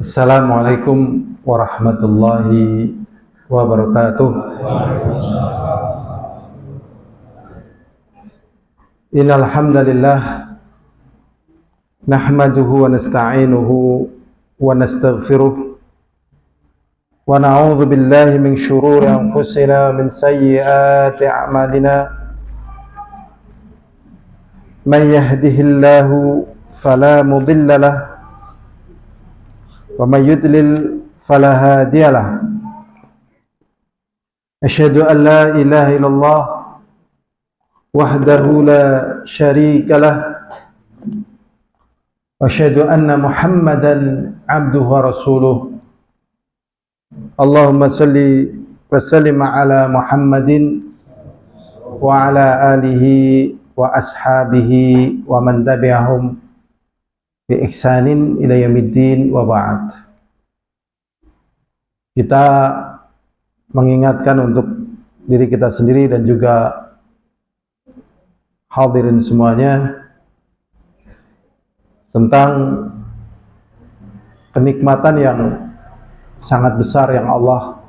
Assalamualaikum warahmatullahi wabarakatuh. Innal hamdalillah nahmaduhu wa nasta'inuhu wa nastaghfiruh wa na'udzu billahi min shururi anfusina min sayyiati a'malina. Man yahdihillahu fala mudilla lahu wa may yudlil fala hadiya lahu. Asyhadu an la ilaha illallah wahdahu la syarika lah wa asyhadu anna Muhammadan abduhu wa rasuluh. Allahumma salli wa sallim ala Muhammadin wa ala alihi wa ashabihi wa man tabi'ahum bi ihsanin ila yaumiddin wa ba'd. Kita mengingatkan untuk diri kita sendiri dan juga hadirin semuanya tentang kenikmatan yang sangat besar yang Allah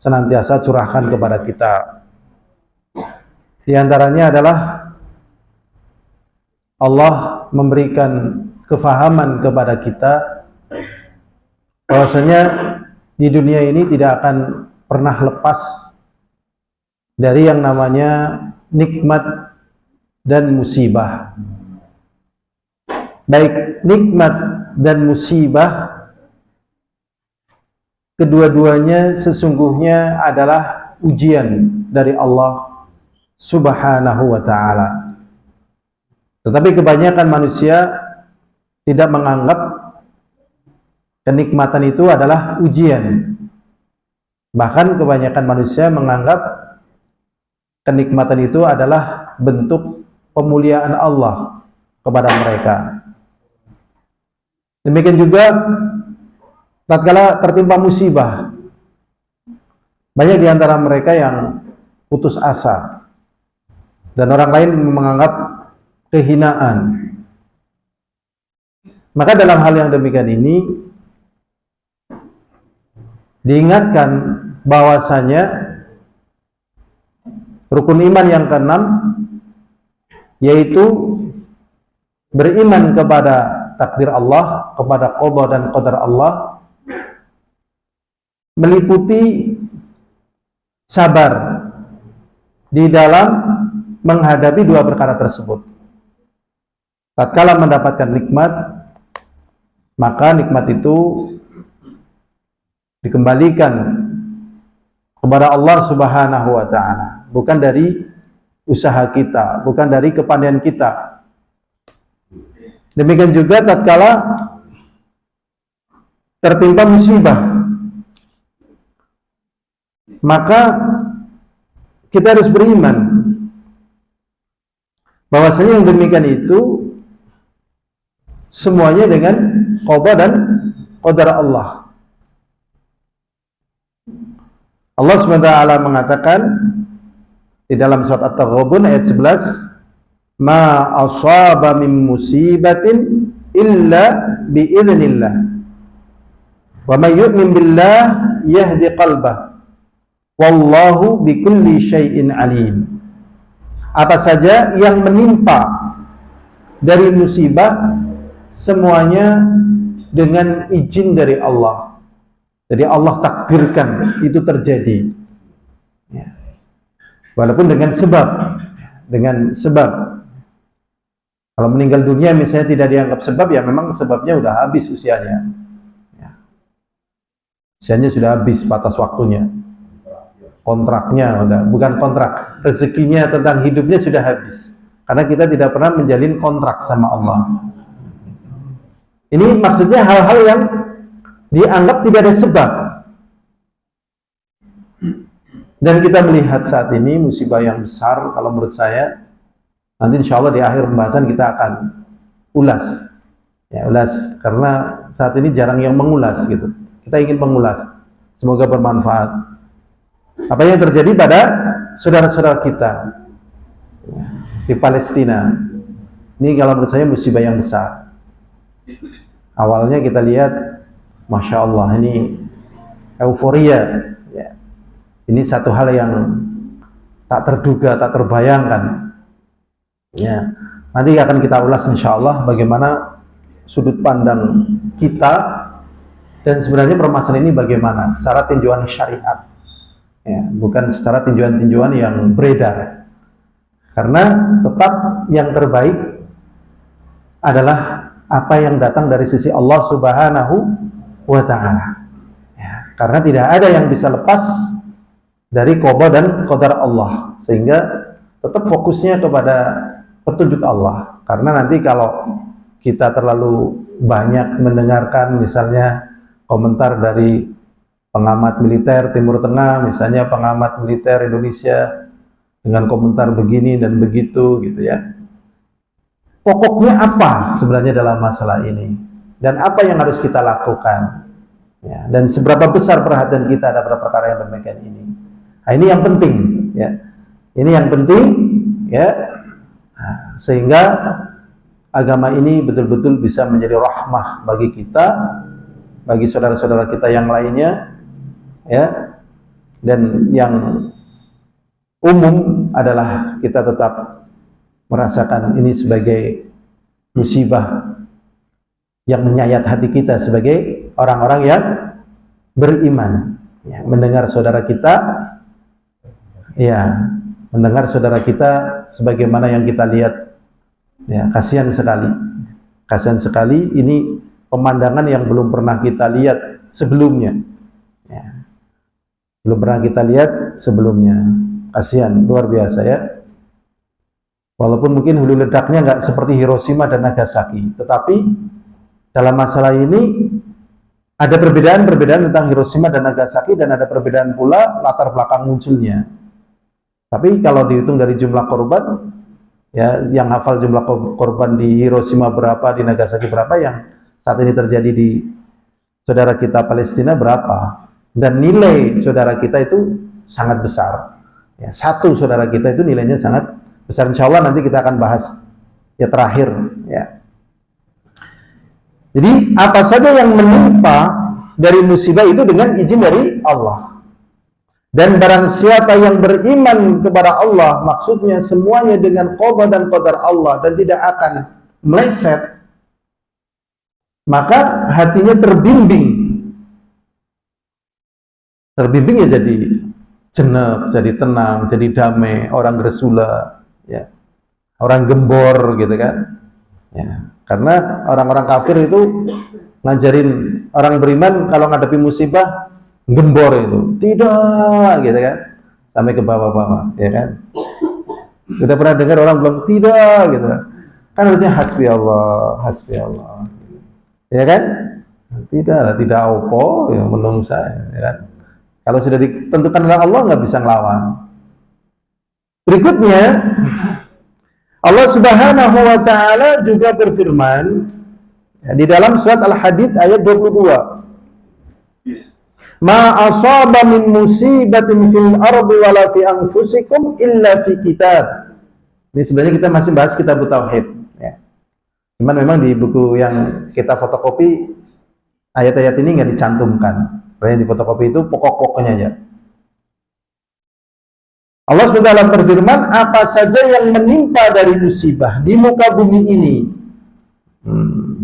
senantiasa curahkan kepada kita. Di antaranya adalah Allah memberikan kefahaman kepada kita bahwasanya di dunia ini tidak akan pernah lepas dari yang namanya nikmat dan musibah. Baik nikmat dan musibah, kedua-duanya sesungguhnya adalah ujian dari Allah Subhanahu wa ta'ala. Tetapi kebanyakan manusia tidak menganggap kenikmatan itu adalah ujian. Bahkan kebanyakan manusia menganggap kenikmatan itu adalah bentuk pemuliaan Allah kepada mereka. Demikian juga tatkala tertimpa musibah, banyak di antara mereka yang putus asa dan orang lain menganggap kehinaan. Maka dalam hal yang demikian ini diingatkan bahwasanya rukun iman yang keenam yaitu beriman kepada takdir Allah, kepada qada dan qadar Allah, meliputi sabar di dalam menghadapi dua perkara tersebut. Tatkala mendapatkan nikmat, maka nikmat itu dikembalikan kepada Allah Subhanahu wa ta'ala, bukan dari usaha kita, bukan dari kepandaian kita. Demikian juga tatkala tertimpa musibah, maka kita harus beriman bahwasanya yang demikian itu semuanya dengan qada dan qadar Allah. Allah SWT mengatakan di dalam surat At-Taghabun ayat 11, ma asaba min musibatin illa biidznillah wa may yu'min billah yahdi qalbah wallahu bikulli syai'in alim. Apa saja yang menimpa dari musibah semuanya dengan izin dari Allah. Jadi Allah takdirkan itu terjadi, ya. Walaupun dengan sebab. Kalau meninggal dunia misalnya tidak dianggap sebab, ya memang sebabnya sudah habis usianya, ya. Usianya sudah habis batas waktunya, kontraknya bukan kontrak, rezekinya tentang hidupnya sudah habis, karena kita tidak pernah menjalin kontrak sama Allah. Ini maksudnya hal-hal yang dianggap tidak ada sebab. Dan kita melihat saat ini musibah yang besar, kalau menurut saya, nanti insya Allah di akhir pembahasan kita akan ulas. Ya, ulas, karena saat ini jarang yang mengulas gitu. Kita ingin mengulas. Semoga bermanfaat. Apa yang terjadi pada saudara-saudara kita di Palestina. Ini kalau menurut saya musibah yang besar. Awalnya kita lihat Masya Allah, ini euforia. Ya. Ini satu hal yang tak terduga, tak terbayangkan. Ya. Nanti akan kita ulas insya Allah bagaimana sudut pandang kita dan sebenarnya permasalahan ini bagaimana secara tinjauan syariat. Ya, bukan secara tinjauan-tinjauan yang beredar. Karena tetap yang terbaik adalah apa yang datang dari sisi Allah Subhanahu wa ta'ala. Ya, karena tidak ada yang bisa lepas dari qada dan qadar Allah, sehingga tetap fokusnya kepada petunjuk Allah. Karena nanti kalau kita terlalu banyak mendengarkan misalnya komentar dari pengamat militer Timur Tengah, misalnya pengamat militer Indonesia dengan komentar begini dan begitu gitu ya. Pokoknya apa sebenarnya dalam masalah ini dan apa yang harus kita lakukan ya, dan seberapa besar perhatian kita terhadap perkara yang demikian ini. Nah, ini yang penting ya. Ini yang penting ya. Nah, sehingga agama ini betul-betul bisa menjadi rahmah bagi kita, bagi saudara-saudara kita yang lainnya ya. Dan yang umum adalah kita tetap merasakan ini sebagai musibah yang menyayat hati kita sebagai orang-orang yang beriman ya, mendengar saudara kita ya, mendengar saudara kita sebagaimana yang kita lihat ya, kasihan sekali ini pemandangan yang belum pernah kita lihat sebelumnya ya. Belum pernah kita lihat sebelumnya, kasihan, luar biasa ya. Walaupun mungkin hulu ledaknya nggak seperti Hiroshima dan Nagasaki, tetapi dalam masalah ini ada perbedaan-perbedaan tentang Hiroshima dan Nagasaki, dan ada perbedaan pula latar belakang munculnya. Tapi kalau dihitung dari jumlah korban, ya, yang hafal jumlah korban di Hiroshima berapa, di Nagasaki berapa, yang saat ini terjadi di saudara kita Palestina berapa, dan nilai saudara kita itu sangat besar. Ya, satu saudara kita itu nilainya sangat besar. Insya Allah nanti kita akan bahas ya terakhir ya. Jadi apa saja yang menimpa dari musibah itu dengan izin dari Allah. Dan barang siapa yang beriman kepada Allah, maksudnya semuanya dengan qada dan qadar Allah dan tidak akan meleset, maka hatinya terbimbing. Terbimbing ya jadi jenak, jadi tenang, jadi damai, orang bersula ya, orang gembor gitu kan ya. Karena orang-orang kafir itu ngajarin orang beriman kalau ngadepi musibah gembor itu, tidak gitu kan, sampai ke bawah-bawah ya kan. Kita pernah dengar orang bilang tidak gitu kan, harusnya hasbi Allah ya kan, tidak opo yang menung saya ya kan. Kalau sudah ditentukan oleh Allah nggak bisa ngelawan. Berikutnya Allah Subhanahu wa ta'ala juga berfirman ya, di dalam surat Al-Hadid ayat 22. Ma asaba min musibatin fil ardi wala fi anfusikum illa fi kitab. Ini sebenarnya kita masih bahas kitab tauhid ya. Cuman memang di buku yang kita fotokopi ayat-ayat ini nggak dicantumkan. Karena di fotokopi itu pokok-pokoknya aja. Allah SWT berfirman, apa saja yang menimpa dari musibah di muka bumi ini.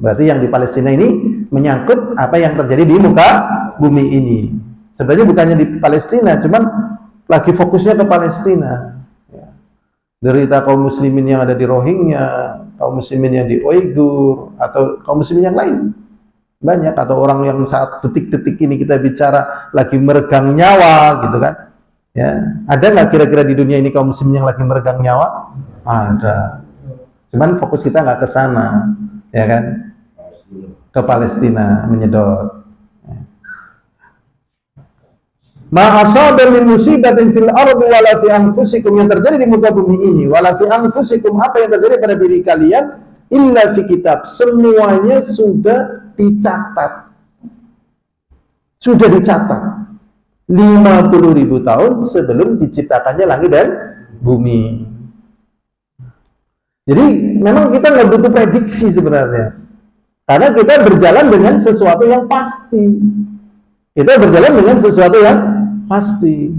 Berarti yang di Palestina ini menyangkut apa yang terjadi di muka bumi ini. Sebenarnya bukannya di Palestina, cuman lagi fokusnya ke Palestina. Derita kaum muslimin yang ada di Rohingya, kaum muslimin yang di Uighur, atau kaum muslimin yang lain. Banyak, atau orang yang saat detik-detik ini kita bicara lagi meregang nyawa gitu kan. Ya, ada nggak kira-kira di dunia ini kaum muslimin yang lagi meregang nyawa? Ada. Cuman fokus kita nggak ke sana, ya kan? Ke Palestina menyedot. Ma asaba min musibatin fil ardi wala fi anfusikum, yang terjadi di muka bumi ini, wala fi anfusikum, apa yang terjadi pada diri kalian, illa fi kitab, semuanya sudah dicatat. Sudah dicatat. 50.000 tahun sebelum diciptakannya langit dan bumi. Jadi memang kita nggak butuh prediksi sebenarnya. Karena kita berjalan dengan sesuatu yang pasti. Kita berjalan dengan sesuatu yang pasti.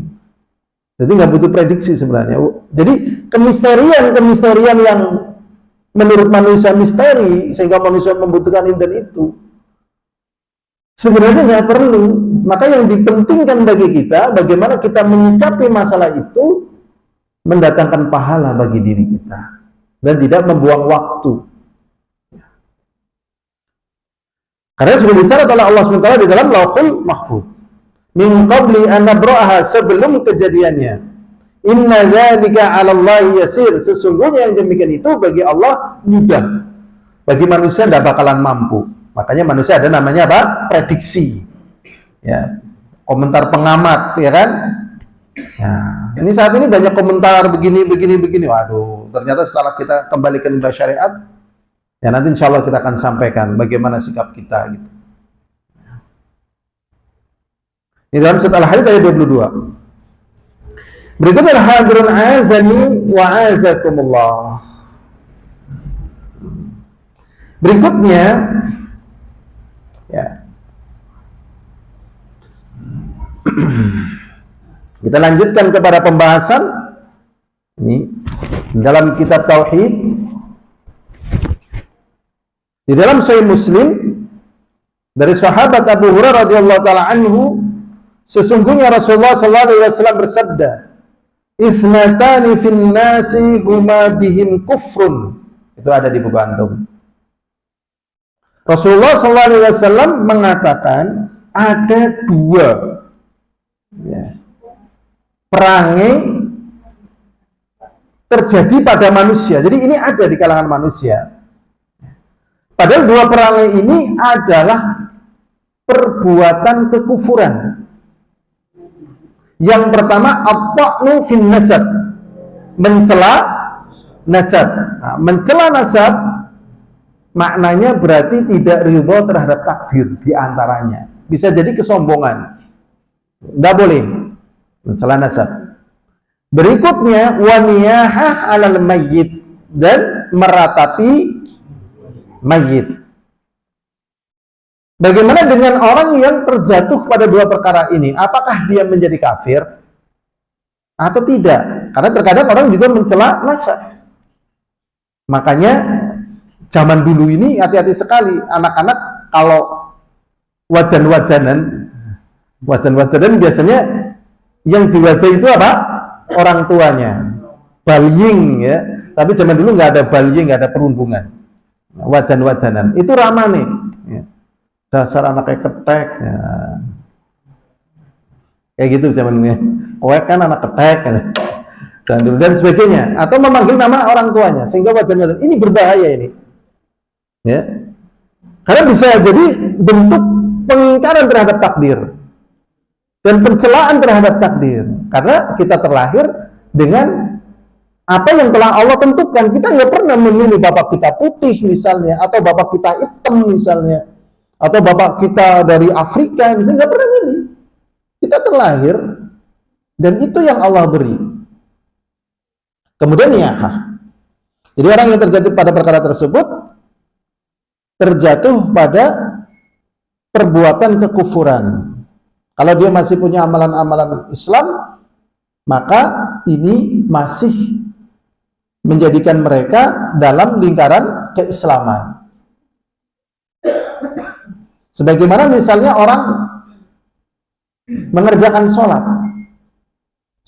Jadi nggak butuh prediksi sebenarnya. Jadi kemisterian yang menurut manusia misteri, sehingga manusia membutuhkan ini dan itu, sebenarnya nggak perlu. Maka yang dipentingkan bagi kita, bagaimana kita menyikapi masalah itu, mendatangkan pahala bagi diri kita. Dan tidak membuang waktu. Karena sudah bicara oleh Allah SWT di dalam Lauhul Mahfuz. Min qabli an nabra'aha, sebelum kejadiannya. Inna dzalika 'ala Allah yasir, sesungguhnya yang demikian itu bagi Allah mudah. Bagi manusia tidak bakalan mampu. Makanya manusia ada namanya apa? Prediksi. Ya. Komentar pengamat, ya kan? Ya. Ini saat ini banyak komentar begini. Waduh, ternyata setelah kita kembalikan kepada syariat, ya nanti insya Allah kita akan sampaikan bagaimana sikap kita gitu. Ini dalam surat Al-Hadid ayat 22. Berikutnya hadirun azani wa azakumullah. Berikutnya ya. Kita lanjutkan kepada pembahasan ini dalam kitab tauhid. Di dalam Sahih Muslim dari sahabat Abu Hurairah radhiyallahu taala anhu, sesungguhnya Rasulullah sallallahu alaihi wasallam bersabda, "Ithnatani fin nasi huma bihim kufrun." Itu ada di buku antum. Rasulullah sallallahu alaihi wasallam mengatakan ada dua perangai terjadi pada manusia. Jadi ini ada di kalangan manusia. Padahal dua perangai ini adalah perbuatan kekufuran. Yang pertama, at-ta'nu fin nasab, mencela nasab. Nah, mencela nasab maknanya berarti tidak ridho terhadap takdir di antaranya. Bisa jadi kesombongan. Tidak boleh mencela nasab. Berikutnya, wa niyahah 'alal mayyit, dan meratapi mayit. Bagaimana dengan orang yang terjatuh pada dua perkara ini? Apakah dia menjadi kafir atau tidak? Karena terkadang orang juga mencela nasab. Makanya zaman dulu ini hati-hati sekali anak-anak kalau wadan-wadanan biasanya yang diwadah itu apa? Orang tuanya. Balying ya. Tapi zaman dulu nggak ada balying, nggak ada perundungan. Wadan-wadanan itu ramah nih ya. Dasar anaknya ketek ya. Kayak gitu zaman ini. Koek kan anak ketek ya. Dan sebagainya, atau memanggil nama orang tuanya sehingga wadan-wadanan ini berbahaya ini ya. Karena bisa jadi bentuk pengingkaran terhadap takdir dan pencelaan terhadap takdir, karena kita terlahir dengan apa yang telah Allah tentukan. Kita nggak pernah memilih bapak kita putih misalnya, atau bapak kita hitam misalnya, atau bapak kita dari Afrika misalnya, nggak pernah milih. Kita terlahir dan itu yang Allah beri. Kemudian niyahah. Jadi orang yang terjatuh pada perkara tersebut terjatuh pada perbuatan kekufuran. Kalau dia masih punya amalan-amalan Islam, maka ini masih menjadikan mereka dalam lingkaran keislaman. Sebagaimana misalnya orang mengerjakan sholat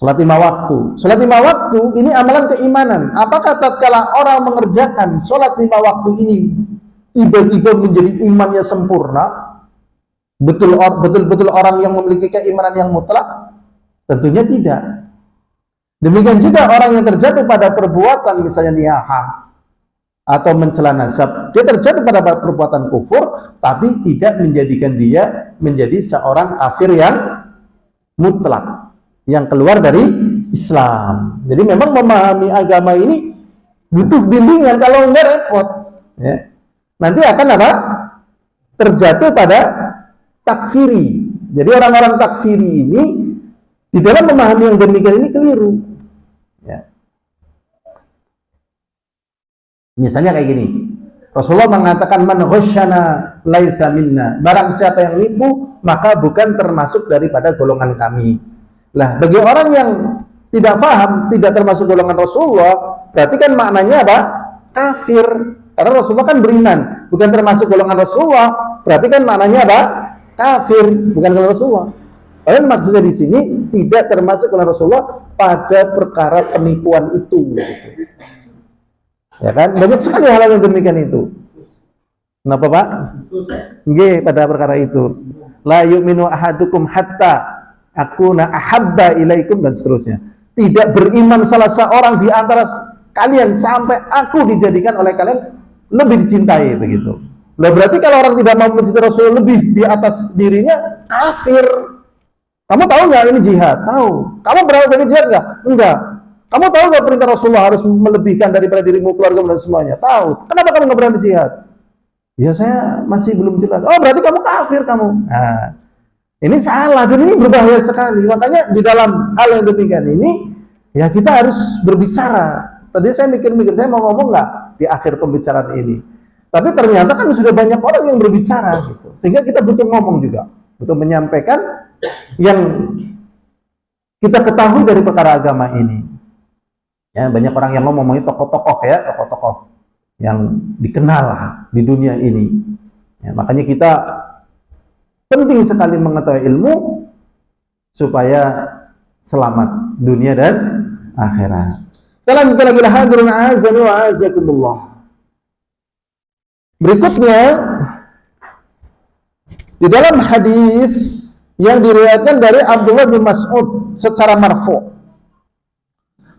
5 waktu. Sholat 5 waktu ini amalan keimanan. Apakah tatkala orang mengerjakan sholat 5 waktu ini tiba-tiba menjadi imannya sempurna? Betul-betul orang yang memiliki keimanan yang mutlak? Tentunya tidak. Demikian juga orang yang terjatuh pada perbuatan misalnya niyahah atau mencela nasab, dia terjatuh pada perbuatan kufur, tapi tidak menjadikan dia menjadi seorang kafir yang mutlak, yang keluar dari Islam. Jadi memang memahami agama ini butuh bimbingan, kalau enggak repot ya. Nanti akan apa? Terjatuh pada takfiri. Jadi orang-orang takfiri ini di dalam memahami yang demikian ini keliru ya. Misalnya kayak gini, Rasulullah mengatakan man ghasyana laisa minna. Barang siapa yang nipu maka bukan termasuk daripada golongan kami. Lah, bagi orang yang tidak paham, tidak termasuk golongan Rasulullah, berarti kan maknanya apa? Kafir. Karena Rasulullah kan beriman, bukan termasuk golongan Rasulullah, berarti kan maknanya apa? Kafir, bukan golongan Rasulullah. Padahal maksudnya di sini tidak termasuk golongan Rasulullah pada perkara penipuan itu. Ya kan? Banyak sekali hal yang demikian itu. Kenapa, Pak? Nggih, pada perkara itu. La yu'minu ahadukum hatta akuna ahabba ilaikum dan seterusnya. Tidak beriman salah seorang di antara kalian sampai aku dijadikan oleh kalian lebih dicintai, begitu. Lah berarti kalau orang tidak mau mencintai Rasul lebih di atas dirinya, kafir. Kamu tahu nggak ini jihad? Tahu. Kamu berani jihad nggak? Enggak. Kamu tahu nggak perintah Rasulullah harus melebihkan daripada dirimu, keluarga dan semuanya? Tahu. Kenapa kamu nggak berani jihad? Ya saya masih belum jelas. Oh berarti kamu kafir kamu. Nah, ini salah dan ini berbahaya sekali. Makanya di dalam hal yang demikian ini, ya kita harus berbicara. Tadi saya mikir-mikir, saya mau ngomong nggak di akhir pembicaraan ini. Tapi ternyata kan sudah banyak orang yang berbicara, gitu. Sehingga kita butuh ngomong juga, butuh menyampaikan yang kita ketahui dari perkara agama ini. Ya, banyak orang yang ngomongnya tokoh-tokoh ya, tokoh-tokoh yang dikenal di dunia ini. Ya, makanya kita penting sekali mengetahui ilmu supaya selamat dunia dan akhirat. Kita lagi hadirun azani wa azakumullah. Berikutnya di dalam hadis yang diriwayatkan dari Abdullah bin Mas'ud secara marfu',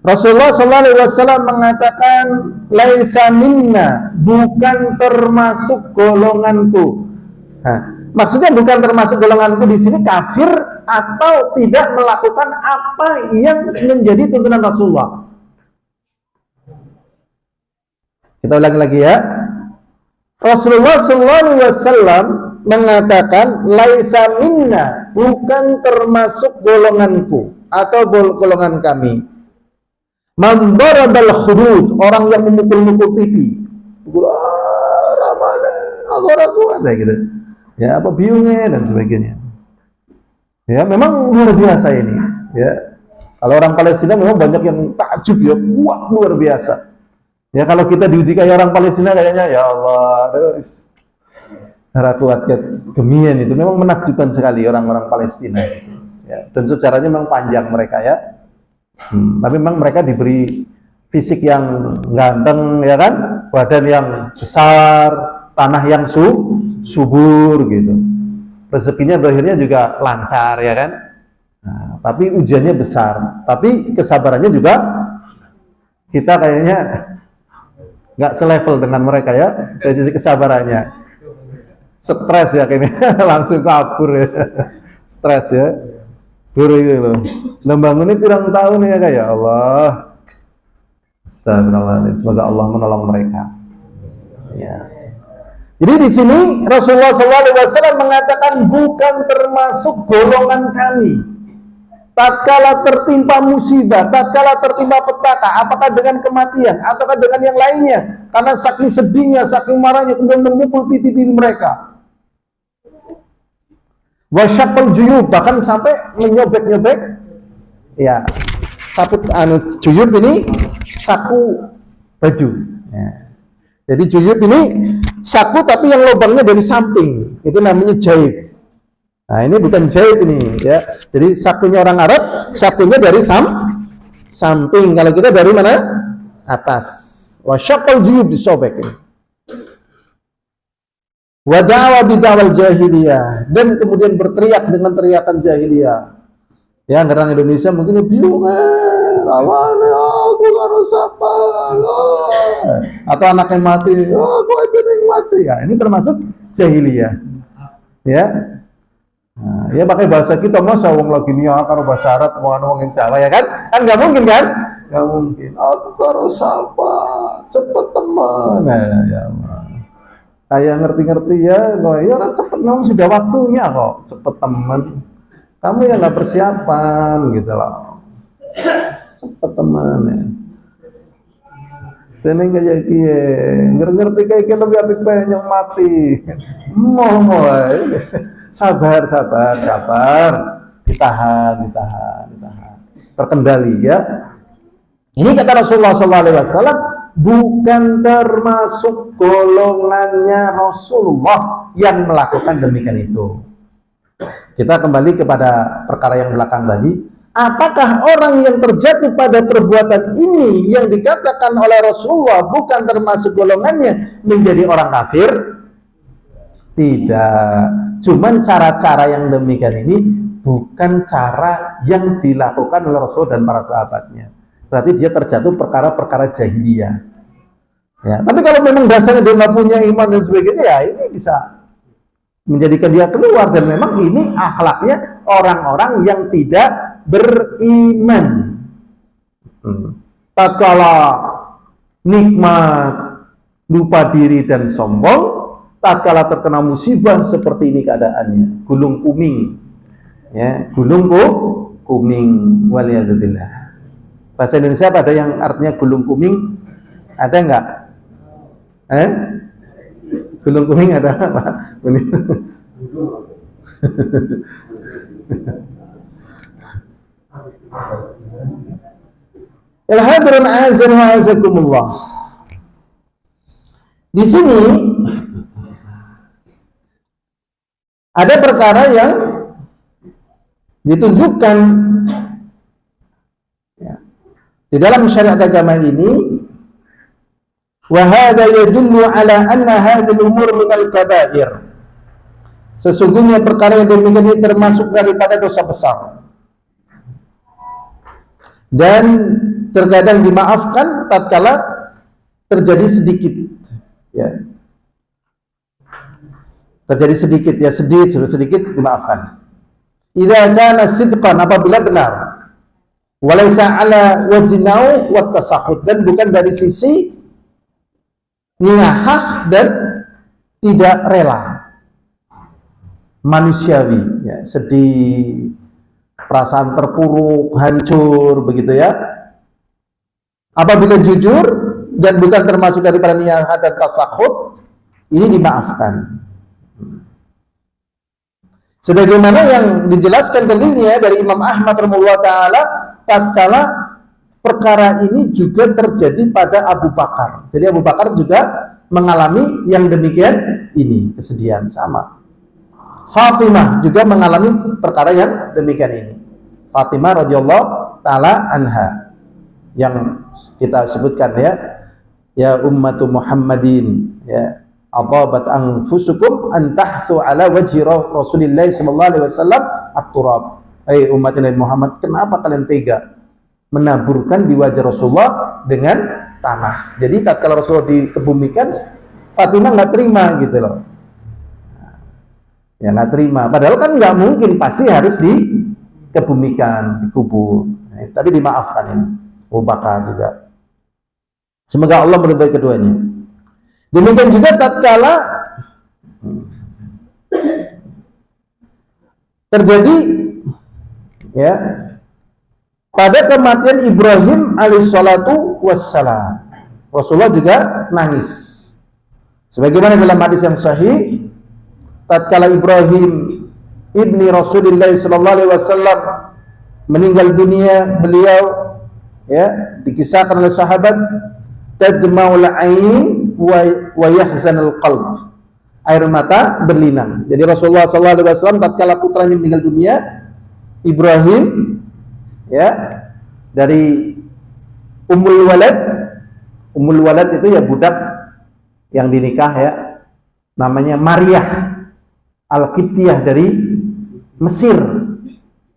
Rasulullah sallallahu alaihi wasallam mengatakan laisa minna, bukan termasuk golonganku. Nah, maksudnya bukan termasuk golonganku di sini kafir atau tidak melakukan apa yang menjadi tuntunan Rasulullah. Kita ulangi lagi ya. Rasulullah sallallahu alaihi wasallam mengatakan laisa minna, bukan termasuk golonganku atau golongan kami. Man darabal khudud, orang yang memukul-mukul pipi. Ramadan, aku ada gitu. Ya, apa biungnya dan sebagainya. Ya, memang luar biasa ini, ya. Kalau orang Palestina memang banyak yang takjub ya, kuat luar biasa. Ya, kalau kita diuji kayak orang Palestina kayaknya ya Allah, terus kuat gemian itu memang menakjubkan sekali orang-orang Palestina. Ya, dan sejarahnya memang panjang mereka ya. Tapi memang mereka diberi fisik yang ganteng ya kan, badan yang besar, tanah yang subur gitu. Rezekinya akhirnya juga lancar ya kan. Nah, tapi ujiannya besar, tapi kesabarannya juga kita kayaknya nggak selevel dengan mereka ya dari sisi kesabarannya. Stres ya kayaknya langsung kabur ya. Stres ya. Guru itu loh. Lembangun ini kurang tahun ya kayak Allah. Astagfirullahaladzim. Semoga Allah menolong mereka. Ya. Jadi di sini Rasulullah SAW mengatakan bukan termasuk golongan kami. Tatkala tertimpa musibah, tatkala tertimpa petaka, apakah dengan kematian ataukah dengan yang lainnya, karena saking sedihnya, saking marahnya kemudian memukul pipi-pipi mereka. Wasyaqal juyub, bahkan sampai menyobek-nyobek ya saput juyub ini saku baju ya. Jadi juyub ini saku tapi yang lubangnya dari samping, itu namanya jaib. Nah ini bukan jaib ini ya, jadi sakunya orang Arab, sakunya dari samping, kalau kita dari mana? Atas. Wasyaqal juyub, disobek ini. Wadawa bidawal jahiliyah, dan kemudian berteriak dengan teriakan jahiliyah. Ya, orang Indonesia mungkin bingung, rawan, aku harus apa? Atau anak yang mati, aku aja yang mati. Ya, ini termasuk jahiliyah. Ya, nah, ya pakai bahasa kita, masa wong lagi niat karo bahasa Arab mau ngomongin Jawa ya kan? Kan nggak mungkin kan? Nggak mungkin. Aku harus apa? Cepet teman. Nah, ya Allah. Kayak ngerti-ngerti ya, ya orang cepet memang sudah waktunya kok, cepet teman. Kamu yang nggak persiapan gitu loh, cepet teman ya. Teneng kaya kiye, ngerti kayak kilo apik banyak mati. Mau, sabar, ditahan. Terkendali ya. Ini kata Rasulullah SAW, bukan termasuk golongannya Rasulullah yang melakukan demikian itu. Kita kembali kepada perkara yang belakang tadi. Apakah orang yang terjatuh pada perbuatan ini yang dikatakan oleh Rasulullah bukan termasuk golongannya menjadi orang kafir? Tidak. Cuman cara-cara yang demikian ini bukan cara yang dilakukan oleh Rasul dan para sahabatnya. Berarti dia terjatuh perkara-perkara jahiliyah. Ya, tapi kalau memang dasarnya dia nggak punya iman dan sebagainya, ya ini bisa menjadikan dia keluar, dan memang ini akhlaknya orang-orang yang tidak beriman. Tatkala nikmat lupa diri dan sombong, tatkala terkena musibah seperti ini keadaannya, gulung kuming, ya, gulung kuming, waliyadzubillah. Bahasa Indonesia ada yang artinya gulung kuming, ada enggak? Gulung kuming ada apa? Al-hadirun azan wa azakumullah. Di sini ada perkara yang ditunjukkan ya, di dalam syariat agama ini, wa hadza yadullu ala anna hadhihi al-umur min al-kaba'ir. Sesungguhnya perkara yang demikian ini termasuk daripada dosa besar. Dan terkadang dimaafkan tatkala terjadi sedikit, ya. Terjadi sedikit, ya, sedikit dimaafkan. Idza kana sidqan, apabila benar. Walaysa ala wajnau wa tasahhud, dan bukan dari sisi niyahah dan tidak rela, manusiawi, ya, sedih, perasaan terpuruk, hancur, begitu ya. Apabila jujur dan bukan termasuk daripada niyahah dan tasahhud, ini dimaafkan. Sebagaimana yang dijelaskan dalilnya dari Imam Ahmad rahimahullah taala, tatkala perkara ini juga terjadi pada Abu Bakar. Jadi Abu Bakar juga mengalami yang demikian ini, kesedihan sama. Fatimah juga mengalami perkara yang demikian ini. Fatimah radhiyallahu taala anha, yang kita sebutkan ya ummatu Muhammadin, ya, ababat anfusukum an tahthu ala wajhi Rasulillah sallallahu alaihi wasallam at-turab. Hai umat Nabi Muhammad, kenapa kalian tega menaburkan di wajah Rasulullah dengan tanah? Jadi tatkala Rasulullah dikebumikan, Fatimah nggak terima gitu loh. Ya nggak terima. Padahal kan nggak mungkin, pasti harus dikebumikan, dikubur. Nah, tapi dimaafkan ini. Abu Bakar juga. Semoga Allah meridai keduanya. Demikian juga tatkala terjadi ya pada kematian Ibrahim alaihissalatu wassalam, Rasulullah juga nangis. Sebagaimana dalam hadis yang sahih, tatkala Ibrahim ibni Rasulullah sallallahu alaihi wasallam meninggal dunia, beliau ya dikisahkan oleh sahabat, tadmaul ain wa yahzanul qalb, air mata berlinang. Jadi Rasulullah sallallahu alaihi wasallam tatkala putranya meninggal dunia, Ibrahim ya dari Ummul Walad itu ya budak yang dinikah ya, namanya Maryah Al-Qibtiyah dari Mesir,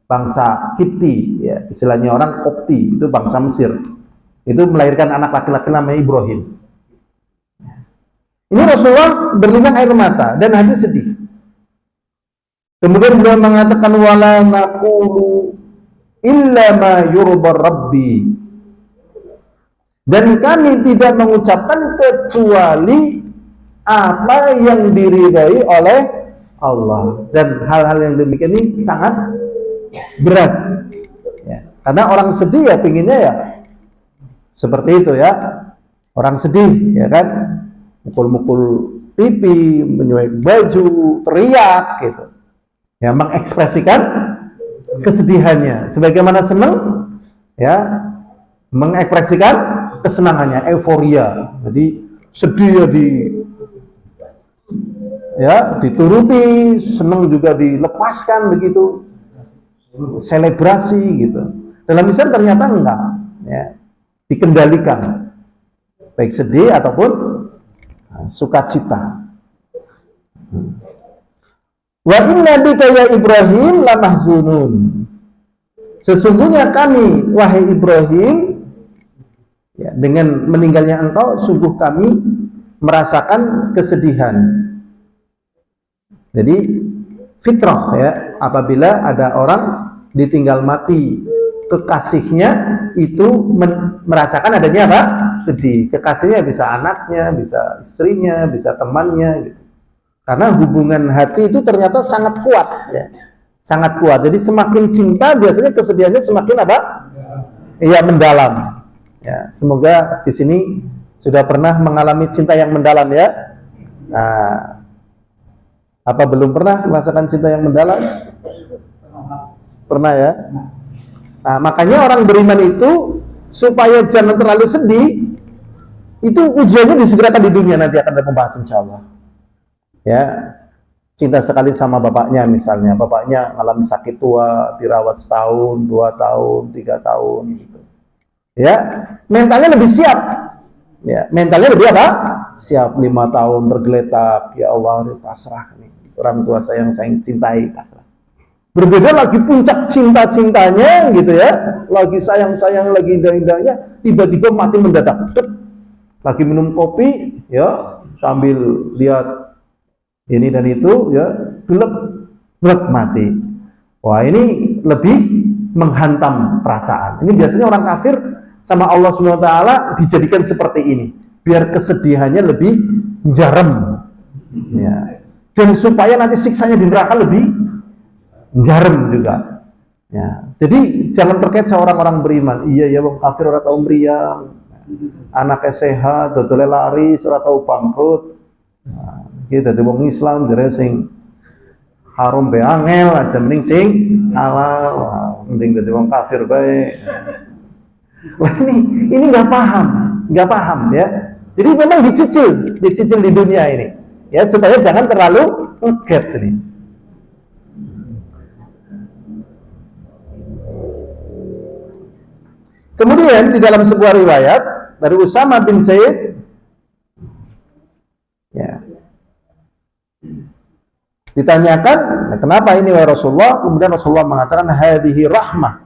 bangsa Kipti ya, istilahnya orang Kopti, itu bangsa Mesir. Itu melahirkan anak laki-laki namanya Ibrahim. Ini Rasulullah berlinang air mata dan hati sedih. Kemudian beliau mengatakan, wala naqulu illa ma yurba rabbi, dan kami tidak mengucapkan kecuali apa yang diridai oleh Allah. Dan hal-hal yang demikian ini sangat berat ya. Karena orang sedih ya pinginnya ya seperti itu ya, Orang sedih, ya kan? Mukul-mukul pipi, menyuai baju, teriak gitu. Ya, mengekspresikan kesedihannya. Sebagaimana senang, ya, mengekspresikan kesenangannya, euforia. Jadi sedih ya dituruti, senang juga dilepaskan begitu. Selebrasi gitu. Dalam Islam ternyata enggak, ya. Dikendalikan. Baik sedih ataupun sukacita. Wa inna bika ya Ibrahim lamahzunun. Sesungguhnya kami wahai Ibrahim, ya, dengan meninggalnya engkau sungguh kami merasakan kesedihan. Jadi fitrah, ya, apabila ada orang ditinggal mati kekasihnya itu merasakan adanya apa? Sedih. Kekasihnya bisa anaknya, bisa istrinya, bisa temannya gitu. Karena hubungan hati itu ternyata sangat kuat, ya. Sangat kuat. Jadi semakin cinta biasanya kesedihannya semakin apa? Iya, mendalam. Ya, semoga di sini sudah pernah mengalami cinta yang mendalam, ya. Nah, apa belum pernah merasakan cinta yang mendalam? Pernah, ya. Nah, makanya orang beriman itu supaya jangan terlalu sedih, itu ujiannya disegerakan di dunia, nanti akan ada pembahasan insyaallah. Ya, cinta sekali sama bapaknya misalnya, bapaknya ngalami sakit tua, dirawat setahun, 2 tahun, 3 tahun gitu. Ya, mentalnya lebih siap. Ya, mentalnya lebih apa? Siap. 5 tahun tergeletak, ya Allah, pasrah nih. Orang tua saya yang saya cintai, pasrah. Berbeda lagi puncak cinta-cintanya gitu, ya. Lagi sayang-sayang, lagi indah-indahnya, tiba-tiba mati mendadak. Lagi minum kopi, ya, sambil lihat ini dan itu, ya, gelap mati. Wah, ini lebih menghantam perasaan. Ini biasanya orang kafir sama Allah SWT dijadikan seperti ini, biar kesedihannya lebih jarem, ya. Dan supaya nanti siksanya di neraka lebih jarem juga, ya. Jadi jangan terkait sama orang-orang beriman. Iya ya, wong kafir ora tau mriyang, anaknya sehat, dodole laris, ora tau bangkrut. Nah, kita dadi wong Islam jare sing haram be angel aja, mending sing halal. Mending dadi wong kafir bae. Wah, ini nggak paham, ya. Jadi memang dicicil di dunia ini, ya, supaya jangan terlalu ngeget ini. Kemudian di dalam sebuah riwayat dari Usama bin Zaid, ya, ditanyakan, kenapa ini wahai Rasulullah? Kemudian Rasulullah mengatakan, hadhihi rahmah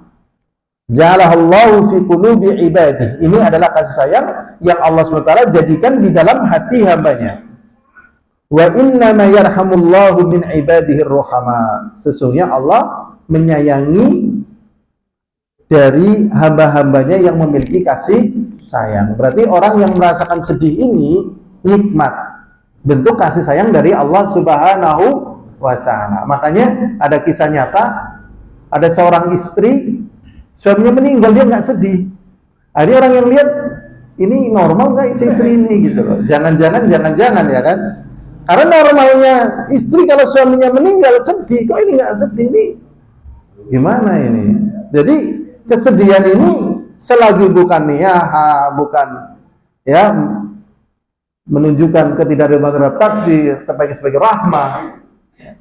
ja'alahallahu fi qulubi ibadihi. Ini adalah kasih sayang yang Allah SWT jadikan di dalam hati hambanya. Wa innama yarhamullahu min ibadihi ar-ruhama. Sesungguhnya Allah menyayangi dari hamba-hambanya yang memiliki kasih sayang. Berarti orang yang merasakan sedih ini nikmat, bentuk kasih sayang dari Allah Subhanahu wa ta'ala. Makanya ada kisah nyata, ada seorang istri, suaminya meninggal, dia nggak sedih. Ada orang yang lihat, ini normal nggak istri ini gitu loh. Jangan-jangan ya kan? Karena normalnya istri kalau suaminya meninggal sedih, kok ini nggak sedih nih? Gimana ini? Jadi kesedihan ini selagi bukan niyaha, bukan, ya, menunjukkan ketidakadilan terhadap takdir, tapi sebagai rahmah,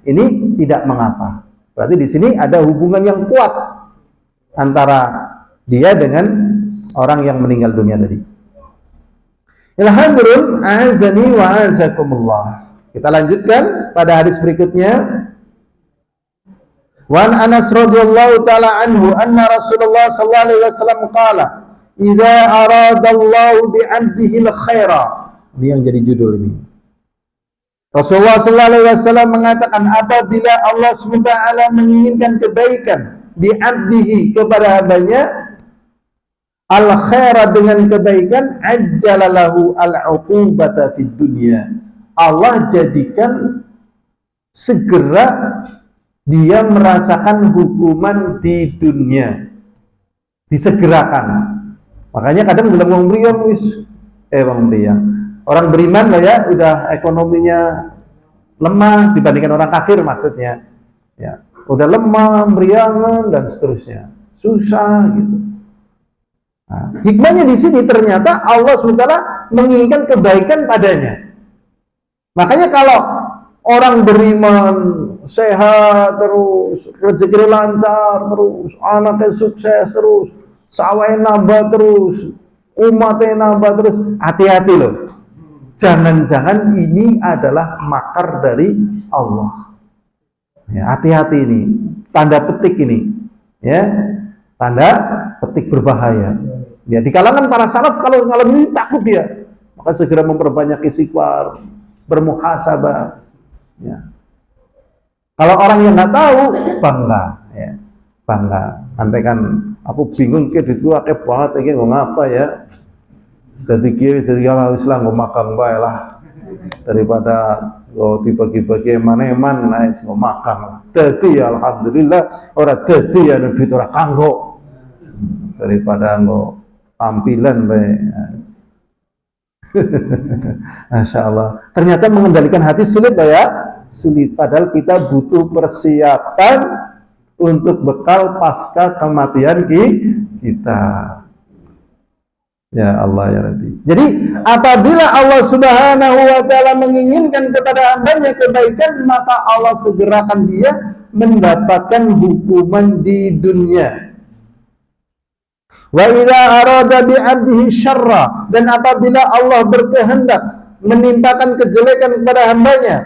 ini tidak mengapa. Berarti di sini ada hubungan yang kuat antara dia dengan orang yang meninggal dunia tadi. Alhamdulillah, azani wa azakumullah. Kita lanjutkan pada hadis berikutnya. Wan Anas radhiyallahu taala anhu anna Rasulullah sallallahu alaihi wasallam qala, "Idza aradallahu bi 'abdihi al-khaira." Ini yang jadi judul ini. Rasulullah sallallahu alaihi wasallam mengatakan, apabila Allah SWT menginginkan kebaikan bi 'abdihi kepada hambanya, al-khaira dengan kebaikan, ajjalalahu al-'uqubata fid dunya. Allah jadikan segera dia merasakan hukuman di dunia, disegerakan. Makanya kadang bilang wong mriyang wis Bang meriang. Orang beriman lah ya, udah ekonominya lemah dibandingkan orang kafir maksudnya. Ya, udah lemah, meriangan dan seterusnya. Susah gitu. Nah, hikmahnya di sini ternyata Allah SWT menginginkan kebaikan padanya. Makanya kalau orang beriman sehat terus, rezeki lancar terus, anaknya sukses terus, sawahnya nambah terus, umatnya nambah terus, hati-hati loh. Jangan-jangan ini adalah makar dari Allah. Ya, hati-hati ini, tanda petik ini, ya, tanda petik berbahaya. Ya, di kalangan para salaf kalau ngalamin takut dia, maka segera memperbanyak istighfar, bermuhasabah. Ya. Kalau orang yang nggak tahu, bangga, ya, bangga. Nanti kan aku bingung ke itu akeh banget, ini ngapa ya? Jadi kiri, jadi kalau Islam mau makan baik lah daripada dibagi-bagi eman-eman, naik mau makan lah. Jadi alhamdulillah orang jadi ya duit orang kanggo daripada ngo tampilan baik. Masya Allah. Ternyata mengendalikan hati sulit loh ya, sulit. Padahal kita butuh persiapan untuk bekal pasca kematian kita. Ya Allah ya Rabbi. Jadi apabila Allah Subhanahu wa Ta'ala menginginkan kepada hambanya kebaikan, maka Allah segerakan dia mendapatkan hukuman di dunia. Wa idza arada bi 'abdihi syarra, dan apabila Allah berkehendak menimpakan kejelekan kepada hambanya,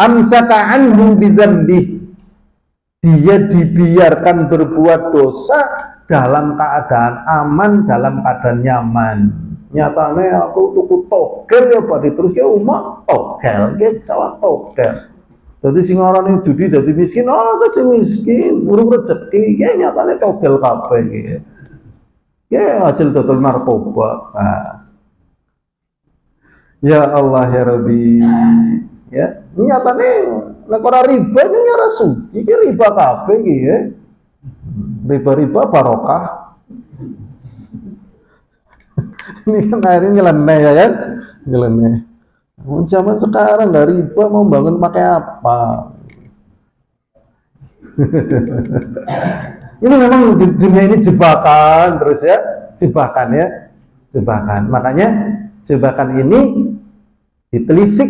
amsaka anhu bi dzambih, dia dibiarkan berbuat dosa dalam keadaan aman, dalam keadaan nyaman. Nyatanya aku tuku togel ya Pak, terus ya umat togel, ya Jawa togel. Jadi sing aran judi dadi miskin, ora ke sing miskin, urung rezeki, ya nyatanya togel kabeh iki. Ya hasil total narkoba. Nah. Ya Allah ya Rabbi. Ya, nyatanya nek ora riba ning ora suci, iki riba kabeh iki ya. Riba-riba barokah. Ini kan akhirnya nyeleneh ya kan? Nyeleneh. Zaman sekarang nggak riba, mau bangun pakai apa? Ini memang di dunia ini jebakan terus ya, jebakan ya, jebakan. Makanya jebakan ini ditelisik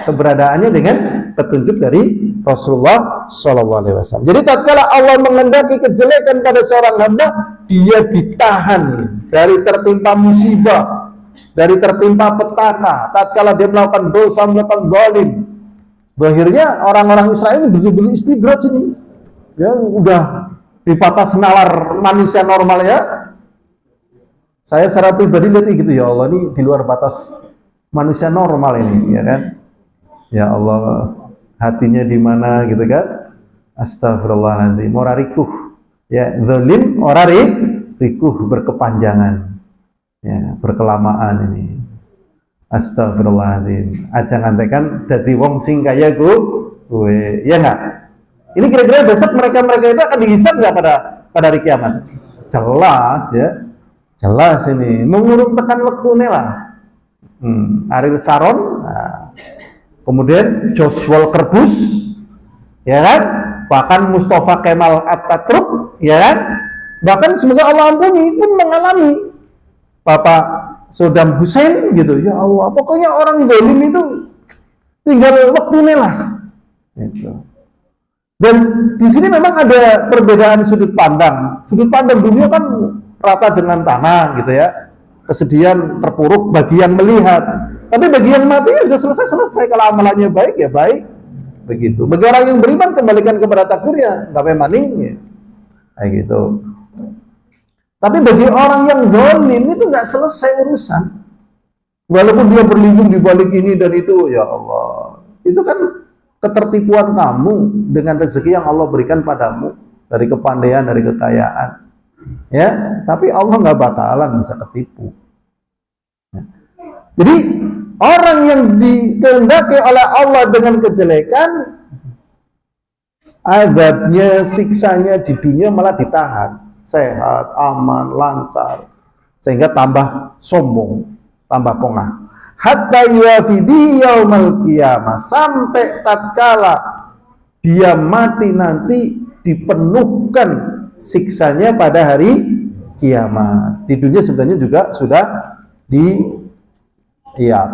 keberadaannya dengan petunjuk dari Rasulullah SAW. Jadi tatkala Allah mengendaki kejelekan pada seorang hamba, dia ditahan dari tertimpa musibah, dari tertimpa petaka. Tatkala dia melakukan dosa, melakukan zalim, akhirnya orang-orang Israel ini betul-betul istidraj ini. Ya udah di batas nalar manusia normal ya. Saya secara pribadi lihat gitu, ya Allah ini di luar batas manusia normal ini, ya kan? Ya Allah, hatinya di mana gitu kan? Astagfirullahaladzim, ora rikuh, ya zalim ora rikuh, berkepanjangan, ya berkelamaan ini. Astagfirullahaladzim, aja ngantekan dadi wong sing kaya gue, ya enggak? Ini kira-kira besok mereka itu akan dihisab nggak pada hari kiamat? Jelas ya, jelas ini. Mengurung tekan wektune lah. Ariel Sharon, nah, kemudian George Walker Bush, ya kan? Bahkan Mustafa Kemal Atatürk, ya kan? Bahkan semoga Allah ampuni pun mengalami Bapak Saddam Hussein gitu. Ya Allah, pokoknya orang zalim itu tinggal waktunya lah. Gitu. Dan di sini memang ada perbedaan sudut pandang. Sudut pandang dunia kan rata dengan tanah gitu ya. Kesedihan terpuruk bagi yang melihat. Tapi bagi yang mati ya sudah selesai. Kalau amalannya baik ya baik. Begitu. Bagi orang yang beriman kembalikan kepada takdirnya, nggak maning ya. Kayak gitu. Tapi bagi orang yang zalim itu nggak selesai urusan. Walaupun dia berlindung di balik ini dan itu, ya Allah. Itu kan ketertipuan kamu dengan rezeki yang Allah berikan padamu dari kepandaian, dari kekayaan, ya. Tapi Allah nggak bakalan bisa ketipu. Ya. Jadi orang yang dikehendaki oleh Allah dengan kejelekan, azabnya, siksanya di dunia malah ditahan, sehat, aman, lancar, sehingga tambah sombong. tambah pongah. Hatta yuwafi bihi yaumal qiyamah, sampai tatkala dia mati nanti dipenuhkan siksanya pada hari kiamat. Di dunia sebenarnya juga sudah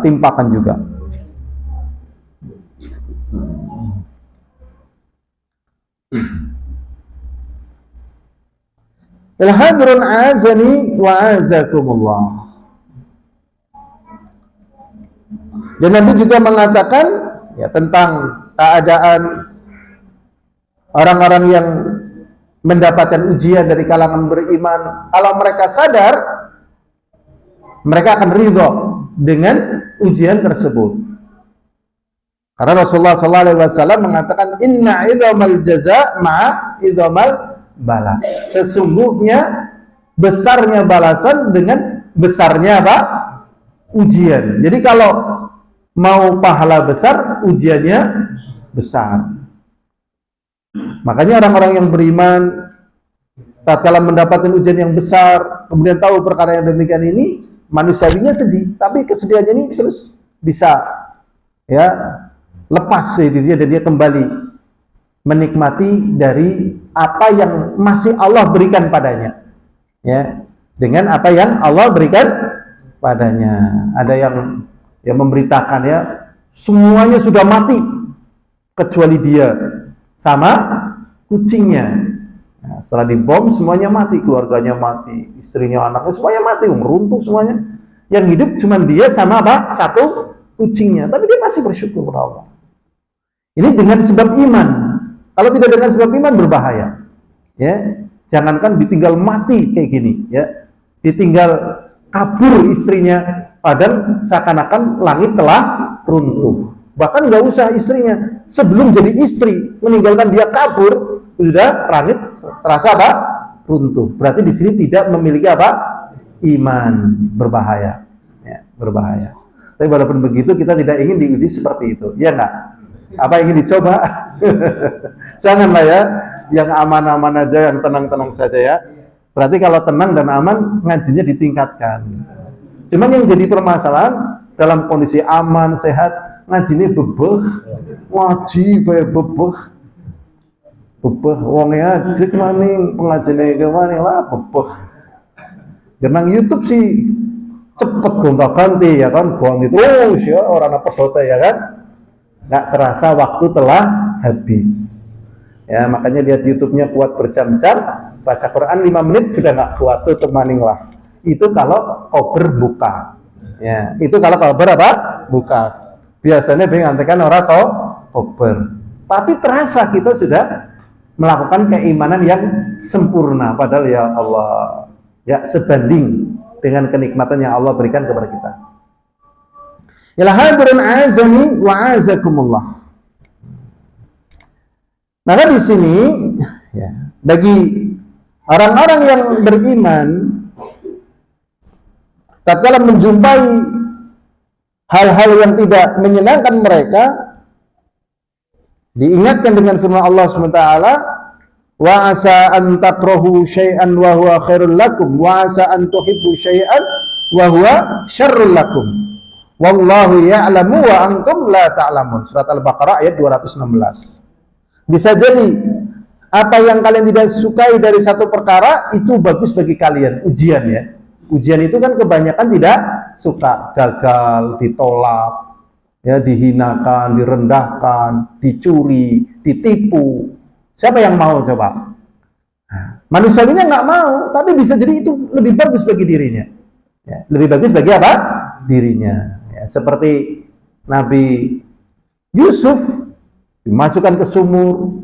timpakan juga. Al-hadrun azani wa azakumullah. Dan Nabi juga mengatakan ya tentang keadaan orang-orang yang mendapatkan ujian dari kalangan beriman. Kalau mereka sadar, mereka akan ridho dengan ujian tersebut. Karena Rasulullah SAW mengatakan, Inna idhamal jaza ma'a idhamal bala. Sesungguhnya besarnya balasan dengan besarnya apa? Ujian. Jadi kalau mau pahala besar, ujiannya besar. Makanya orang-orang yang beriman tatkala mendapatkan ujian yang besar, kemudian tahu perkara yang demikian ini, manusiawinya sedih, tapi kesedihannya ini terus bisa ya lepas dia dan dia kembali menikmati dari apa yang masih Allah berikan padanya. Ya, dengan apa yang Allah berikan padanya. Ada yang memberitakan ya, semuanya sudah mati kecuali dia sama kucingnya. Nah, setelah dibom semuanya mati, keluarganya mati, istrinya, anaknya semuanya mati, runtuh semuanya. Yang hidup cuma dia sama apa? Satu kucingnya. Tapi dia masih bersyukur kepada Allah. Ini dengan sebab iman. Kalau tidak dengan sebab iman berbahaya. Ya, jangankan ditinggal mati kayak gini, ya. Ditinggal kabur istrinya, padahal seakan-akan langit telah runtuh. Bahkan nggak usah istrinya, sebelum jadi istri meninggalkan dia kabur, sudah langit terasa apa? Runtuh. Berarti di sini tidak memiliki apa? Iman. Berbahaya. Ya, berbahaya. Tapi walaupun begitu kita tidak ingin diuji seperti itu, ya nggak? Apa ingin dicoba? Janganlah ya, yang aman-aman aja, yang tenang-tenang saja ya. Berarti kalau tenang dan aman, ngajinya ditingkatkan. Cuman yang jadi permasalahan, dalam kondisi aman, sehat, ngajinya bebeh, wajib bebeh, wongnya ajik maning, pengajiannya kemana lah bebeh. Genang YouTube sih cepet gonta-ganti ya kan, ganti terus ya, orang pedot ya kan. Nggak terasa waktu telah habis. Ya, makanya lihat YouTube-nya kuat berjam-jam, baca Quran 5 menit sudah nggak kuat, tutup maning lah. Itu kalau kober buka. Ya, itu kalau kober apa? Buka. Biasanya pengantikan orang tau kober. Tapi terasa kita sudah melakukan keimanan yang sempurna, padahal ya Allah ya sebanding dengan kenikmatan yang Allah berikan kepada kita. Ya hadirin azani wa azakumullah. Maka di sini ya, bagi orang-orang yang beriman tatkala menjumpai hal-hal yang tidak menyenangkan mereka, diingatkan dengan firman Allah SWT, wa asa an takrahu syai'an wa huwa khairul lakum wa asa an tuhibbu syai'an wa huwa syarrul lakum wallahu ya'lamu wa antum la ta'lamun. Surat Al-Baqarah ayat 216. Bisa jadi apa yang kalian tidak sukai dari satu perkara itu bagus bagi kalian, ujian ya. Ujian itu kan kebanyakan tidak suka, gagal, ditolak, ya, dihinakan, direndahkan, dicuri, ditipu. Siapa yang mau coba? Manusianya nggak mau, tapi bisa jadi itu lebih bagus bagi dirinya. Ya, lebih bagus bagi apa? Dirinya. Ya, seperti Nabi Yusuf dimasukkan ke sumur,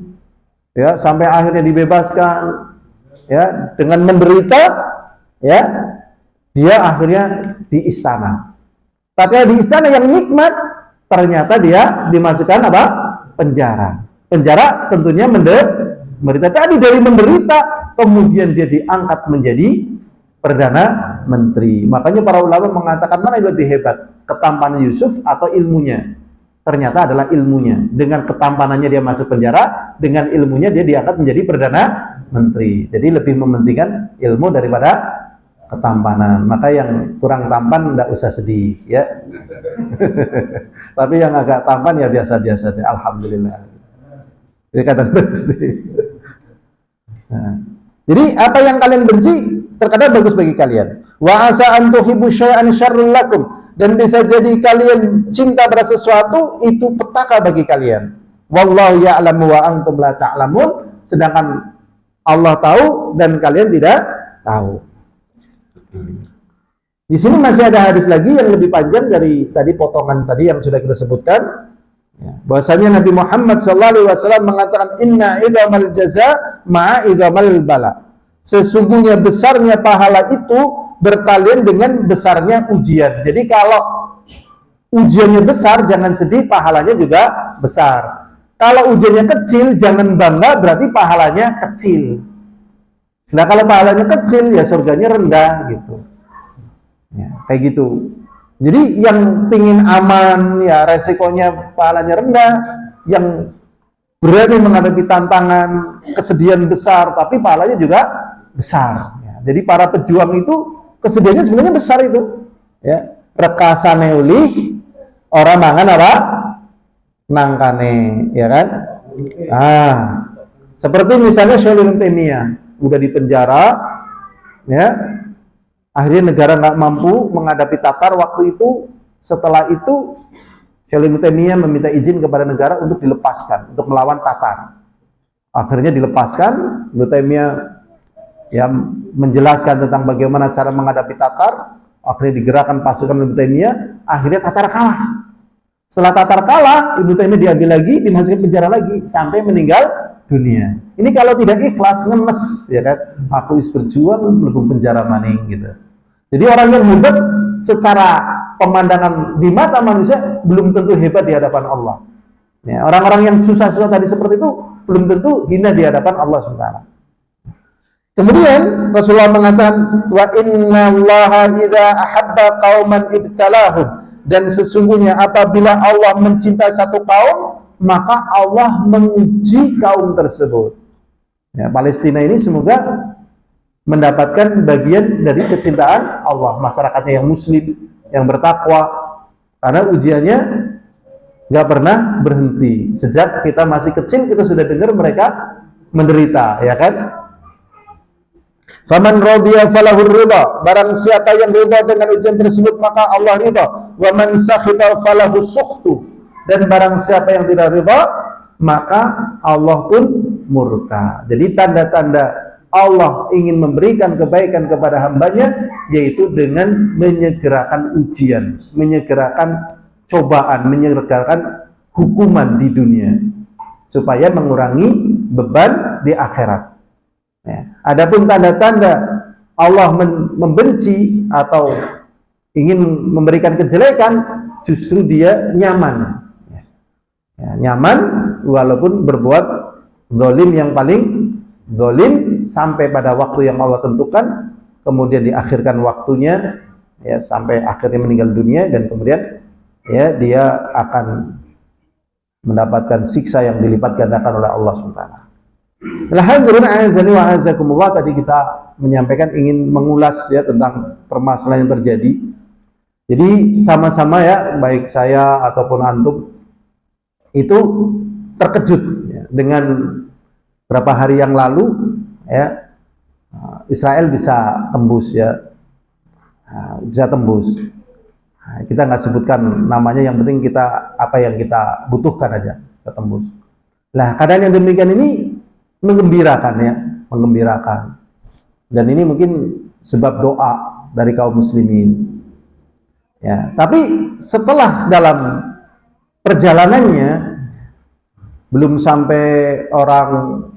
ya, sampai akhirnya dibebaskan, ya, dengan menderita, ya, dia akhirnya di istana. Tapi di istana yang nikmat, ternyata dia dimasukkan apa? Penjara. Penjara tentunya menderita. Tadi dari menderita, kemudian dia diangkat menjadi Perdana Menteri. Makanya para ulama mengatakan mana yang lebih hebat, ketampanan Yusuf atau ilmunya? Ternyata adalah ilmunya. Dengan ketampanannya dia masuk penjara, dengan ilmunya dia diangkat menjadi Perdana Menteri. Jadi lebih mementingkan ilmu daripada ketampanan. Maka yang kurang tampan tidak usah sedih, ya. Tapi yang agak tampan ya biasa-biasa saja. Alhamdulillah. Jadi kadang sedih. Nah, jadi apa yang kalian benci terkadang bagus bagi kalian. Wa asa an tuhibbu syai'an syarrul lakum, dan bisa jadi kalian cinta pada sesuatu itu petaka bagi kalian. Wallahu ya'lamu wa antum la ta'lamun, sedangkan Allah tahu dan kalian tidak tahu. Di sini masih ada hadis lagi yang lebih panjang dari tadi potongan tadi yang sudah kita sebutkan. Bahwasanya Nabi Muhammad SAW mengatakan inna idzamal jaza ma'a idzamal bala. Sesungguhnya besarnya pahala itu berkalian dengan besarnya ujian. Jadi kalau ujiannya besar jangan sedih, pahalanya juga besar. Kalau ujiannya kecil jangan bangga, berarti pahalanya kecil. Nah kalau pahalanya kecil ya surganya rendah gitu. Ya, kayak gitu. Jadi yang pingin aman ya resikonya pahalanya rendah, yang berani menghadapi tantangan, kesedihan besar tapi pahalanya juga besar. Ya, jadi para pejuang itu kesedihannya sebenarnya besar itu. Ya, rekasane ulih orang mangan apa? Nangkane, ya kan? Seperti misalnya Syekh Ibnu Taimiyah udah di penjara, ya. Akhirnya negara nggak mampu menghadapi Tatar waktu itu. Setelah itu Syekh Ibnu Taimiyah meminta izin kepada negara untuk dilepaskan, untuk melawan Tatar. Akhirnya dilepaskan. Ibnu Taimiyah ya menjelaskan tentang bagaimana cara menghadapi Tatar. Akhirnya digerakkan pasukan Ibnu Taimiyah. Akhirnya Tatar kalah. Setelah Tatar kalah, Ibnu Taimiyah diambil lagi, dimasukkan penjara lagi sampai meninggal dunia. Ini kalau tidak ikhlas, ngenes, ya kan? Aku berjuang mlebu penjara maning gitu. Jadi orang yang hebat secara pemandangan di mata manusia belum tentu hebat di hadapan Allah. Ya, orang-orang yang susah-susah tadi seperti itu belum tentu hina di hadapan Allah SWT. Kemudian Rasulullah mengatakan wa innallaha idza ahabba qauman ibtalahum, dan sesungguhnya apabila Allah mencintai satu kaum maka Allah menguji kaum tersebut. Ya, Palestina ini semoga mendapatkan bagian dari kecintaan Allah, masyarakatnya yang muslim, yang bertakwa, karena ujiannya nggak pernah berhenti. Sejak kita masih kecil kita sudah dengar mereka menderita, ya kan? Faman radiya falahu ridha, barang siapa yang ridha dengan ujian tersebut maka Allah ridha. Wa man sakhita falahu sukhtu, dan barang siapa yang tidak ridha maka Allah pun murka. Jadi tanda-tanda Allah ingin memberikan kebaikan kepada hambanya yaitu dengan menyegerakan ujian, menyegerakan cobaan, menyegerakan hukuman di dunia supaya mengurangi beban di akhirat. Ya. Adapun tanda-tanda Allah membenci atau ingin memberikan kejelekan, justru dia nyaman. Ya, nyaman walaupun berbuat zalim yang paling zalim sampai pada waktu yang Allah tentukan, kemudian diakhirkan waktunya ya sampai akhirnya meninggal dunia, dan kemudian ya dia akan mendapatkan siksa yang dilipat gandakan oleh Allah SWT. Alhamdulillah, azani wa azakumullah, tadi kita menyampaikan ingin mengulas ya tentang permasalahan yang terjadi. Jadi sama-sama ya, baik saya ataupun antum itu terkejut ya, dengan berapa hari yang lalu ya Israel bisa tembus ya, bisa tembus. Nah, kita nggak sebutkan namanya, yang penting kita apa yang kita butuhkan aja kita tembus. Nah, keadaan yang demikian ini menggembirakan ya, menggembirakan. Dan ini mungkin sebab doa dari kaum muslimin. Ya, tapi setelah dalam perjalanannya belum sampai orang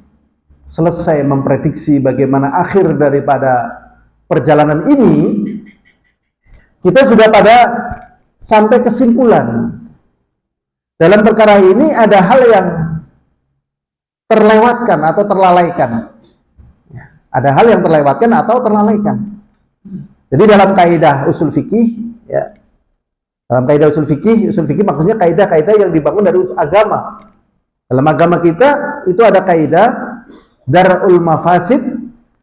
selesai memprediksi bagaimana akhir daripada perjalanan ini, kita sudah pada sampai kesimpulan. Dalam perkara ini ada hal yang terlewatkan atau terlalaikan. Ada hal yang terlewatkan atau terlalaikan. Jadi dalam kaidah usul fikih, ya, dalam kaidah usul fikih maksudnya kaidah-kaidah yang dibangun dari agama. Dalam agama kita itu ada kaidah darul mafasid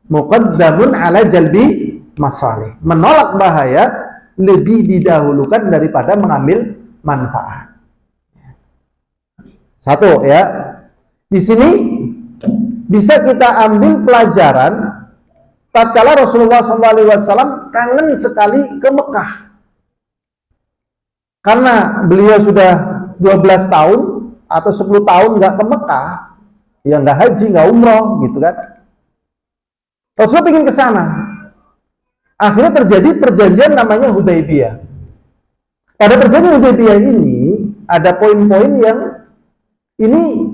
muqaddamun ala jalbi masalih. Menolak bahaya lebih didahulukan daripada mengambil manfaat. Satu ya. Di sini bisa kita ambil pelajaran tatkala Rasulullah SAW kangen sekali ke Mekah. Karena beliau sudah 12 tahun atau 10 tahun nggak ke Mekah, ya nggak haji, nggak umroh gitu kan. Rasulullah ingin ke sana. Akhirnya terjadi perjanjian namanya Hudaybiyah. Pada perjanjian Hudaybiyah ini ada poin-poin yang ini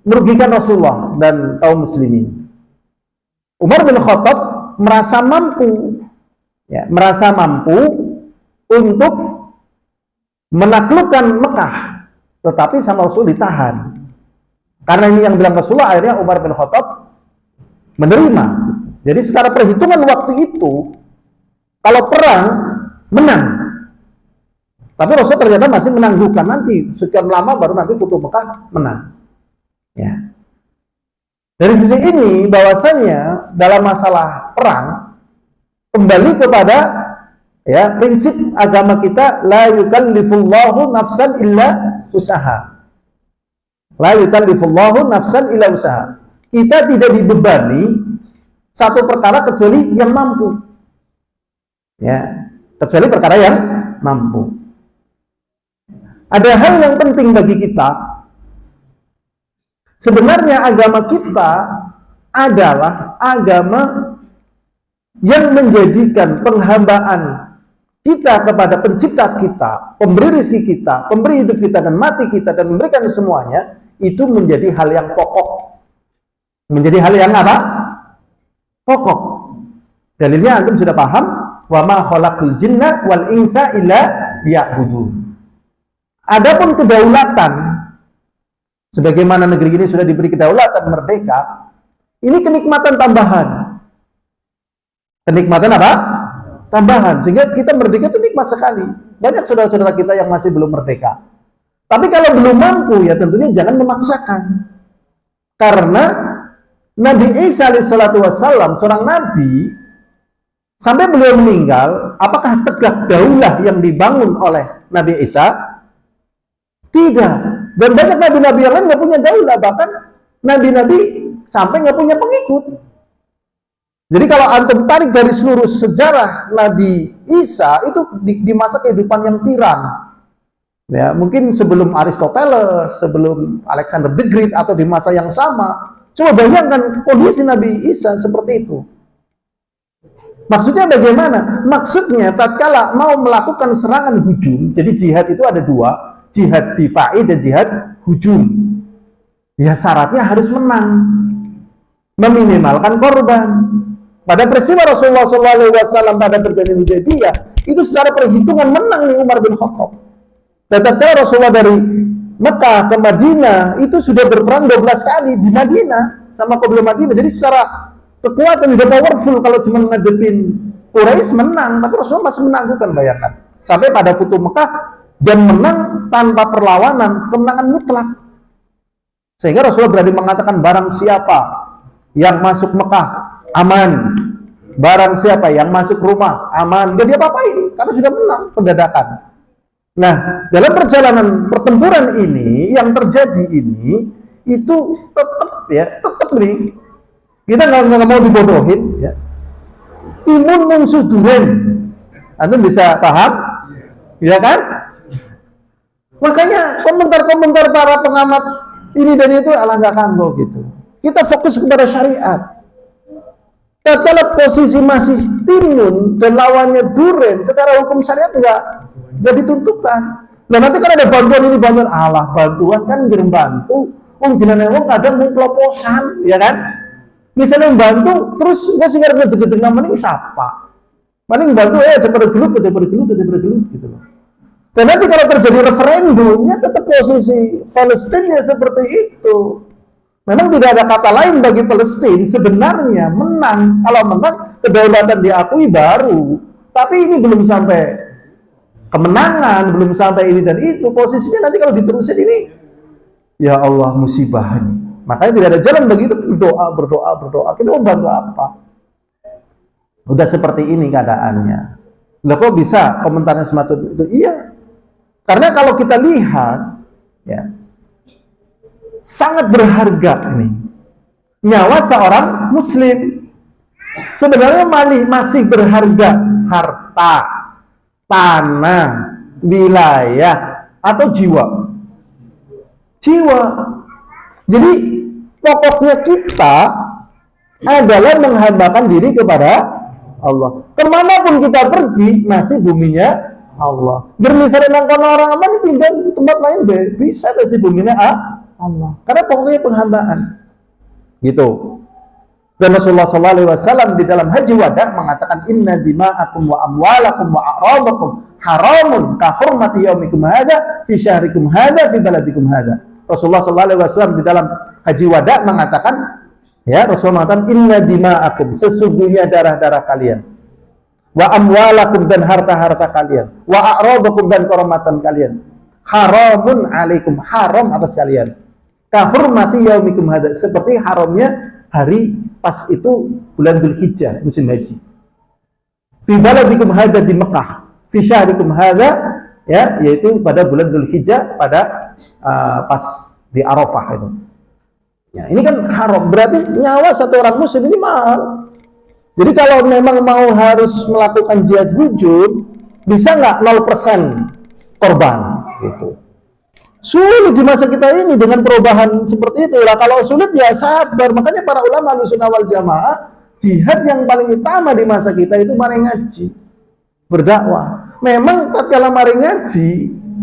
merugikan Rasulullah dan kaum muslimin. Umar bin Khattab merasa mampu, ya, merasa mampu untuk menaklukkan Mekah, tetapi sama Rasul ditahan. Karena ini yang bilang Rasulullah, akhirnya Umar bin Khattab menerima. Jadi secara perhitungan waktu itu, kalau perang menang, tapi Rasul ternyata masih menangguhkan, nanti sekian lama baru nanti Futuh Mekah menang. Ya. Dari sisi ini bahwasanya dalam masalah perang kembali kepada ya prinsip agama kita, la yukallifullahu nafsan illa usaha. La yukallifullahu nafsan illa usaha. Kita tidak dibebani satu perkara kecuali yang mampu. Ya, kecuali perkara yang mampu. Ada hal yang penting bagi kita. Sebenarnya agama kita adalah agama yang menjadikan penghambaan kita kepada pencipta kita, pemberi rezeki kita, pemberi hidup kita dan mati kita, dan memberikan semuanya, itu menjadi hal yang pokok. Menjadi hal yang apa? Pokok. Dalilnya antum sudah paham, wa ma khalaqul jinna wal insa illa liya'budun. Adapun kedaulatan, sebagaimana negeri ini sudah diberi kedaulatan merdeka, ini kenikmatan tambahan. Kenikmatan apa? Tambahan. Sehingga kita merdeka itu nikmat sekali. Banyak saudara-saudara kita yang masih belum merdeka. Tapi kalau belum mampu, ya tentunya jangan memaksakan. Karena Nabi Isa alaihissalam, seorang nabi, sampai beliau meninggal, apakah tegak daulah yang dibangun oleh Nabi Isa? Tidak. Dan banyak nabi-nabi yang lain nggak punya daulah, bahkan nabi-nabi sampai nggak punya pengikut. Jadi kalau antum tarik dari seluruh sejarah Nabi Isa itu di masa kehidupan yang tiran, ya mungkin sebelum Aristoteles, sebelum Alexander the Great atau di masa yang sama. Coba bayangkan kondisi Nabi Isa seperti itu. Maksudnya bagaimana? Maksudnya tatkala mau melakukan serangan hujum, jadi jihad itu ada dua. Jihad difa'i dan jihad hujum. Ya syaratnya harus menang, meminimalkan korban. Pada peristiwa Rasulullah SAW pada perjanjian Hudaybiyah itu secara perhitungan menang nih Umar bin Khattab. Dan tatkala Rasulullah dari Mekah ke Madinah itu sudah berperang 12 kali di Madinah sama kaum Madinah. Jadi secara kekuatan sudah powerful. Kalau cuma ngadepin Quraisy menang, tapi Rasulullah masih menangguhkan, bayangkan. Sampai pada Futuh Mekah dan menang tanpa perlawanan, kemenangan mutlak. Sehingga Rasulullah berani mengatakan barang siapa yang masuk Mekah aman, barang siapa yang masuk rumah aman, gak dia apa-apain karena sudah menang pendadakan. Nah, dalam perjalanan pertempuran ini yang terjadi ini itu tetap nih kita nggak mau dibodohin ya. Timun musuh duren, antum bisa paham ya kan? Makanya komentar-komentar para pengamat ini dan itu ala nggak kanggo gitu. Kita fokus kepada syariat. Kalau posisi masih timun dan lawannya duren, secara hukum syariat nggak ditentukan. Nah nanti kan ada bantuan ini bantuan, alah bantuan kan belum bantu. Jenengan wong kadang mau proposan, ya kan? Misalnya bantu terus nggak sih ngerti deg-deg namanya siapa? Paling bantu cepat gelut gitu loh. Dan nanti kalau terjadi referendumnya tetap posisi Palestina seperti itu. Memang tidak ada kata lain bagi Palestina sebenarnya menang. Kalau menang kedaulatan diakui baru. Tapi ini belum sampai kemenangan, belum sampai ini dan itu. Posisinya nanti kalau diterusin ini, ya Allah musibah ini. Makanya tidak ada jalan begitu, berdoa. Kita mau bantu apa? Udah seperti ini keadaannya. Lah kok bisa komentarnya semacam itu? Iya. Karena kalau kita lihat, ya, sangat berharga nih nyawa seorang muslim. Sebenarnya masih berharga harta, tanah, wilayah, atau jiwa. Jiwa. Jadi pokoknya kita adalah menghambakan diri kepada Allah. Kemanapun kita pergi, masih buminya Allah. Bermisal dengan orang aman pindah tempat lain bisa sih buminya Allah. Karena pokoknya penghambaan. Gitu. Dan Rasulullah SAW di dalam haji wada mengatakan inna dima'akum wa amwalakum wa a'radakum haramun ka hurmati yaumikum hadza fi syahrikum hadza fi baladikum hadza. Rasulullah SAW di dalam haji wada mengatakan, ya, Rasulullah mengatakan inna dima'akum, sesungguhnya darah-darah kalian, wa amwalakum dan harta-harta kalian, wa a'radakum dan kehormatan kalian, haramun alaikum, haram atas kalian, ka hurmati yaumikum hadza, seperti haramnya hari pas itu bulan Dzulhijjah musim haji. Fi baladikum hadza di Mekah, fi syahrikum hadza, ya, yaitu pada bulan Dzulhijjah pada pas di Arafah itu. Ya, ini kan haram, berarti nyawa satu orang muslim ini mahal. Jadi kalau memang mau harus melakukan jihad wujud, bisa nggak 0% korban gitu. Sulit di masa kita ini dengan perubahan seperti itu. Lah kalau sulit ya sabar. Makanya para ulama Ahlussunnah wal Jamaah, jihad yang paling utama di masa kita itu mari ngaji, berdakwah. Memang tatkala mari ngaji,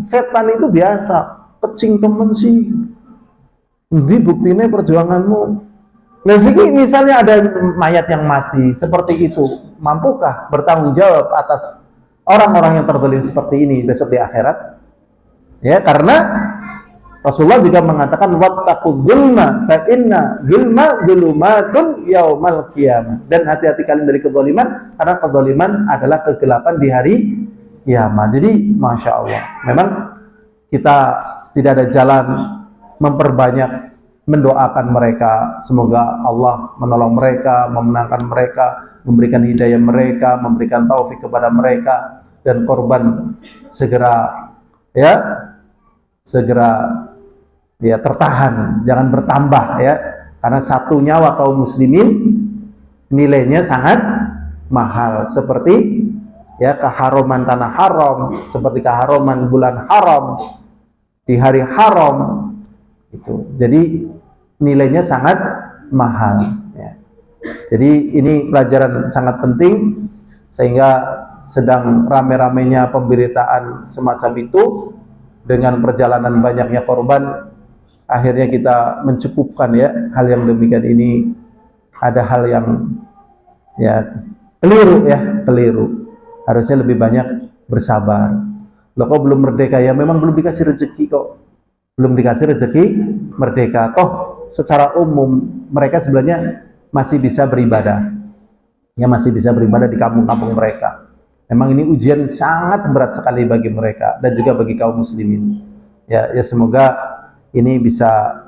setan itu biasa kecing temen sih. Di buktinya perjuanganmu. Nah, misalnya ada mayat yang mati seperti itu, mampukah bertanggung jawab atas orang-orang yang terzalim seperti ini besok di akhirat? Ya, karena Rasulullah juga mengatakan wattaqul dzulma fa inna dzulma dzulumatun yaumal qiyamah. Dan hati-hati kalian dari kezaliman, karena kezaliman adalah kegelapan di hari kiamat. Jadi, Masya Allah, memang kita tidak ada jalan memperbanyak mendoakan mereka, semoga Allah menolong mereka, memenangkan mereka, memberikan hidayah mereka, memberikan taufik kepada mereka, dan korban segera tertahan, jangan bertambah, ya, karena satu nyawa kaum muslimin nilainya sangat mahal, seperti, ya, keharuman tanah haram, seperti keharuman bulan haram di hari haram itu. Jadi nilainya sangat mahal, ya. Jadi ini pelajaran sangat penting, sehingga sedang rame-ramenya pemberitaan semacam itu, dengan perjalanan banyaknya korban, akhirnya kita mencukupkan, ya, hal yang demikian ini. Ada hal yang, ya, keliru. Harusnya lebih banyak bersabar. Loh, kok belum merdeka? Ya memang belum dikasih rezeki kok. Belum dikasih rezeki merdeka. Toh secara umum mereka sebenarnya masih bisa beribadah. Ya, masih bisa beribadah di kampung-kampung mereka. Memang ini ujian sangat berat sekali bagi mereka dan juga bagi kaum muslimin. Ya, semoga ini bisa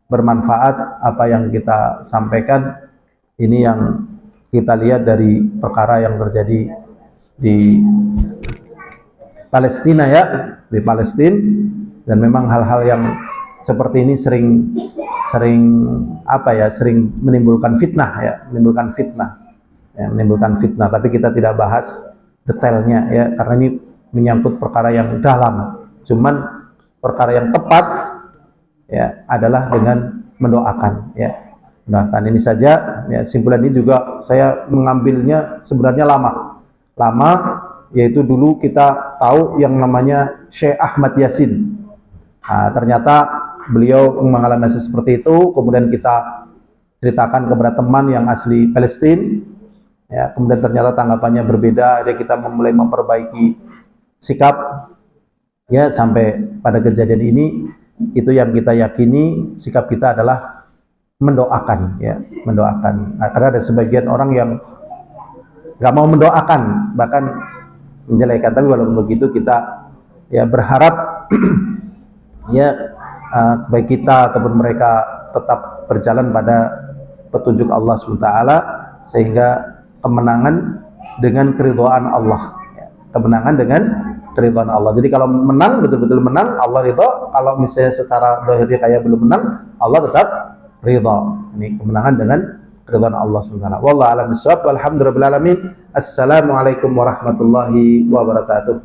bermanfaat apa yang kita sampaikan. Ini yang kita lihat dari perkara yang terjadi di Palestina, ya, di Palestina. Dan memang hal-hal yang seperti ini sering menimbulkan fitnah, ya, menimbulkan fitnah. Tapi kita tidak bahas detailnya, ya, karena ini menyangkut perkara yang dalam. Cuman perkara yang tepat, ya, adalah dengan mendoakan, ya. Mendoakan ini saja, ya. Simpulan ini juga saya mengambilnya sebenarnya lama, yaitu dulu kita tahu yang namanya Syekh Ahmad Yasin. Nah, ternyata beliau mengalami nasib seperti itu, kemudian kita ceritakan kepada teman yang asli Palestina, ya, kemudian ternyata tanggapannya berbeda, jadi kita mulai memperbaiki sikap, ya, sampai pada kejadian ini. Itu yang kita yakini, sikap kita adalah mendoakan, ya, mendoakan. Nah, karena ada sebagian orang yang nggak mau mendoakan, bahkan menjelekan. Tapi walaupun begitu kita, ya, berharap ya, baik kita ataupun mereka tetap berjalan pada petunjuk Allah SWT, sehingga kemenangan dengan keridhaan Allah. Kemenangan dengan keridhaan Allah. Jadi kalau menang, betul-betul menang, Allah ridha. Kalau misalnya secara zahirnya kayak belum menang, Allah tetap ridha. Ini kemenangan dengan keridhaan Allah SWT. Wallahu a'lam bishawab. Walhamdulillahirabbil alamin. Assalamualaikum warahmatullahi wabarakatuh.